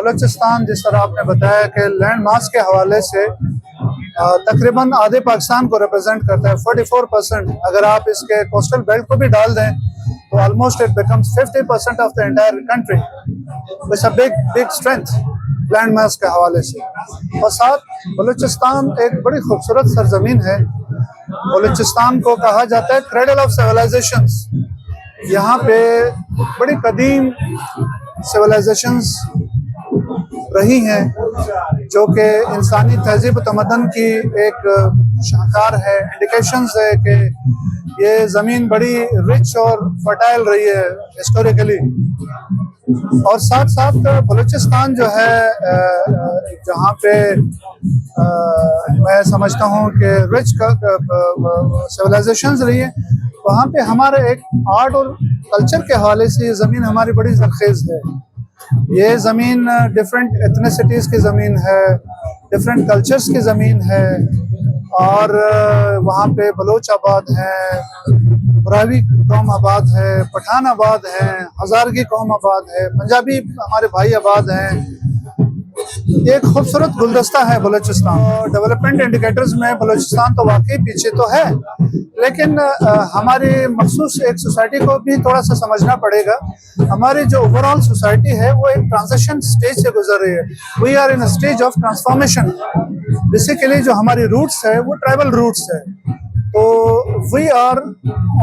بلوچستان جس طرح آپ نے بتایا کہ لینڈ ماس کے حوالے سے تقریباً آدھے پاکستان کو ریپرزینٹ کرتا ہے 44%. اگر آپ اس کے کوسٹل بیلٹ کو بھی ڈال دیں تو almost it becomes 50% of the entire country. It's a big strength land mass کے حوالے سے. اور ساتھ بلوچستان ایک بڑی خوبصورت سرزمین ہے. بلوچستان کو کہا جاتا ہے کریڈل آف سیولائزیشنز. یہاں پہ بڑی قدیم سیولائزیشنز رہی ہیں جو کہ انسانی تہذیب و تمدن کی ایک شاہکار ہے. انڈیکیشنز ہے کہ یہ زمین بڑی رچ اور فرٹائل رہی ہے ہسٹوریکلی. اور ساتھ ساتھ بلوچستان جو ہے جہاں پہ میں سمجھتا ہوں کہ رچ سیولائزیشنز رہی ہیں, وہاں پہ ہمارے ایک آرٹ اور کلچر کے حوالے سے یہ زمین ہماری بڑی زرخیز ہے. یہ زمین ڈفرینٹ ایتھنیسٹیز کی زمین ہے, ڈفرینٹ کلچرز کی زمین ہے. اور وہاں پہ بلوچ آباد ہیں, براوی قوم آباد ہے, پٹھان آباد ہیں, ہزارگی قوم آباد ہے, پنجابی ہمارے بھائی آباد ہیں. ایک خوبصورت گلدستہ ہے بلوچستان. ڈیولپمنٹ انڈیکیٹرز میں بلوچستان تو واقعی پیچھے تو ہے, لیکن ہماری مخصوص ایک سوسائٹی کو بھی تھوڑا سا سمجھنا پڑے گا. ہماری جو اوور آل سوسائٹی ہے وہ ایک ٹرانزیشن سٹیج سے گزر رہی ہے. We are in stage of transformation. Basically جو ہماری روٹس ہے وہ ٹرائبل روٹس ہے, تو we are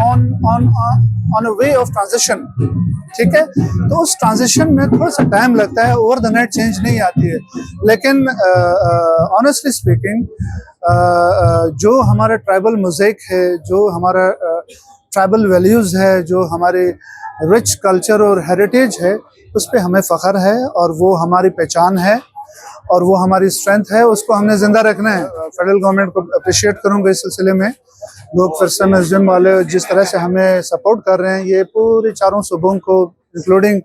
on a way of transition. ٹھیک ہے, تو اس ٹرانزیشن میں تھوڑا سا ٹائم لگتا ہے, اوور دا نائٹ چینج نہیں آتی ہے. لیکن آنیسٹلی اسپیکنگ جو ہمارا ٹرائبل موزیک ہے, جو ہمارا ٹرائبل ویلیوز ہے, جو ہمارے رچ کلچر اور ہیریٹیج ہے, اس پہ ہمیں فخر ہے اور وہ ہماری پہچان ہے اور وہ ہماری اسٹرینتھ ہے. اس کو ہم نے زندہ رکھنا ہے. فیڈرل گورنمنٹ کو اپریشیٹ کروں گا اس سلسلے میں. لوگ فرسٹ میوزیم والے جس طرح سے ہمیں سپورٹ کر رہے ہیں, یہ پوری چاروں صوبوں کو انکلوڈنگ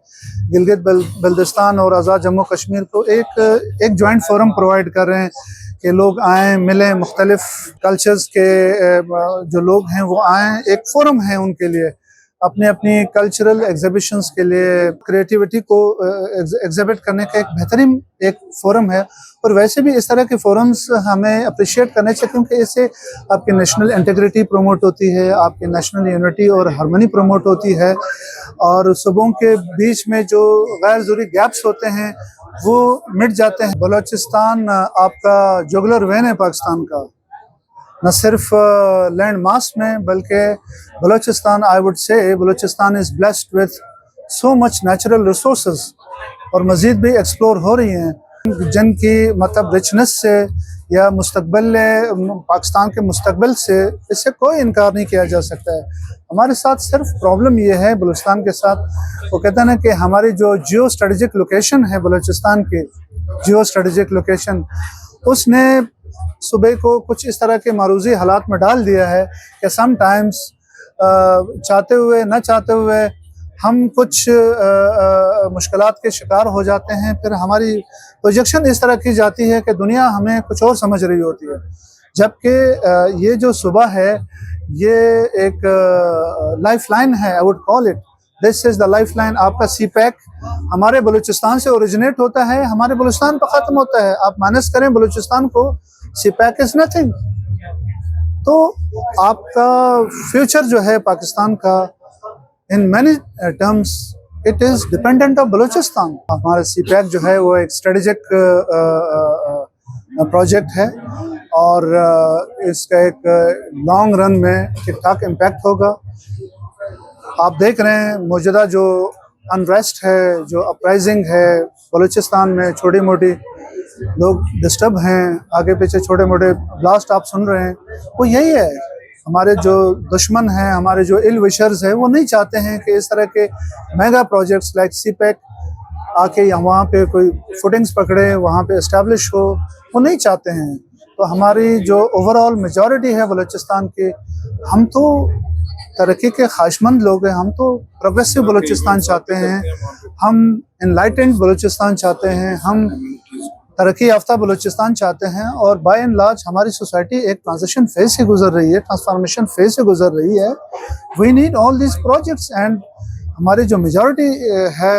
گلگت بلتستان اور آزاد جموں کشمیر کو ایک جوائنٹ فورم پرووائڈ کر رہے ہیں کہ لوگ آئیں, ملیں, مختلف کلچرز کے جو لوگ ہیں وہ آئیں. ایک فورم ہے ان کے لیے, اپنی اپنی کلچرل ایگزیبیشنز کے لیے کریٹیوٹی کو ایگزیبٹ کرنے کا ایک بہترین ایک فورم ہے. اور ویسے بھی اس طرح کے فورمز ہمیں اپریشیٹ کرنے چاہیے, کیونکہ اس سے آپ کی نیشنل انٹیگریٹی پروموٹ ہوتی ہے, آپ کی نیشنل یونٹی اور ہارمنی پروموٹ ہوتی ہے, اور صوبوں کے بیچ میں جو غیر ضروری گیپس ہوتے ہیں وہ مٹ جاتے ہیں. بلوچستان آپ کا جوگلر وین ہے پاکستان کا, نہ صرف لینڈ ماس میں بلکہ Balochistan I would say Balochistan is blessed with so much natural resources, اور مزید بھی ایکسپلور ہو رہی ہیں جن کی مطلب رچنس سے یا مستقبل پاکستان کے مستقبل سے اس سے کوئی انکار نہیں کیا جا سکتا ہے. ہمارے ساتھ صرف پرابلم یہ ہے بلوچستان کے ساتھ, وہ کہتے ہیں نا کہ ہماری جو جیو اسٹریٹجک لوکیشن ہے بلوچستان کی, جیو اسٹریٹجک لوکیشن, اس نے صوبے کو کچھ اس طرح کے معروضی حالات میں ڈال دیا ہے کہ سم ٹائمز چاہتے ہوئے نہ چاہتے ہوئے ہم کچھ مشکلات کے شکار ہو جاتے ہیں. پھر ہماری پروجیکشن اس طرح کی جاتی ہے کہ دنیا ہمیں کچھ اور سمجھ رہی ہوتی ہے, جبکہ یہ جو صوبہ ہے یہ ایک لائف لائن ہے. I would call it this is the life line. آپ کا سی پیک ہمارے بلوچستان سے اوریجنیٹ ہوتا ہے, ہمارے بلوچستان پہ ختم ہوتا ہے. آپ مائنس کریں بلوچستان کو, سی پیک از نتھنگ. تو آپ کا فیوچر جو ہے پاکستان کا in many terms it is dependent of Balochistan. ہمارا سی پیک جو ہے وہ ایک اسٹریٹجک پروجیکٹ ہے اور اس کا ایک لانگ رن میں ٹھیک ٹھاک امپیکٹ ہوگا. آپ دیکھ رہے ہیں موجودہ جو انریسٹ ہے, جو اپرائزنگ ہے بلوچستان میں, چھوٹی موٹی لوگ ڈسٹرب ہیں, آگے پیچھے چھوٹے موٹے بلاسٹ آپ سن رہے ہیں, وہ یہی ہے. ہمارے جو دشمن ہیں, ہمارے جو ایل وشرز ہیں, وہ نہیں چاہتے ہیں کہ اس طرح کے میگا پروجیکٹس لائک سی پیک آ کے وہاں پہ کوئی فوٹنگز پکڑے, وہاں پہ اسٹیبلش ہو, وہ نہیں چاہتے ہیں. تو ہماری جو اوور آل میجورٹی ہے بلوچستان کی, ہم تو ترقی کے خواہش مند لوگ ہیں, ہم تو پروگریسو بلوچستان چاہتے ہیں, ہم انلائٹنڈ بلوچستان چاہتے ہیں, ہم ترقی یافتہ بلوچستان چاہتے ہیں. اور بائی اینڈ لارج ہماری سوسائٹی ایک ٹرانزیشن فیز سے گزر رہی ہے, ٹرانسفارمیشن فیز سے گزر رہی ہے. We need all these projects. And ہماری جو میجورٹی ہے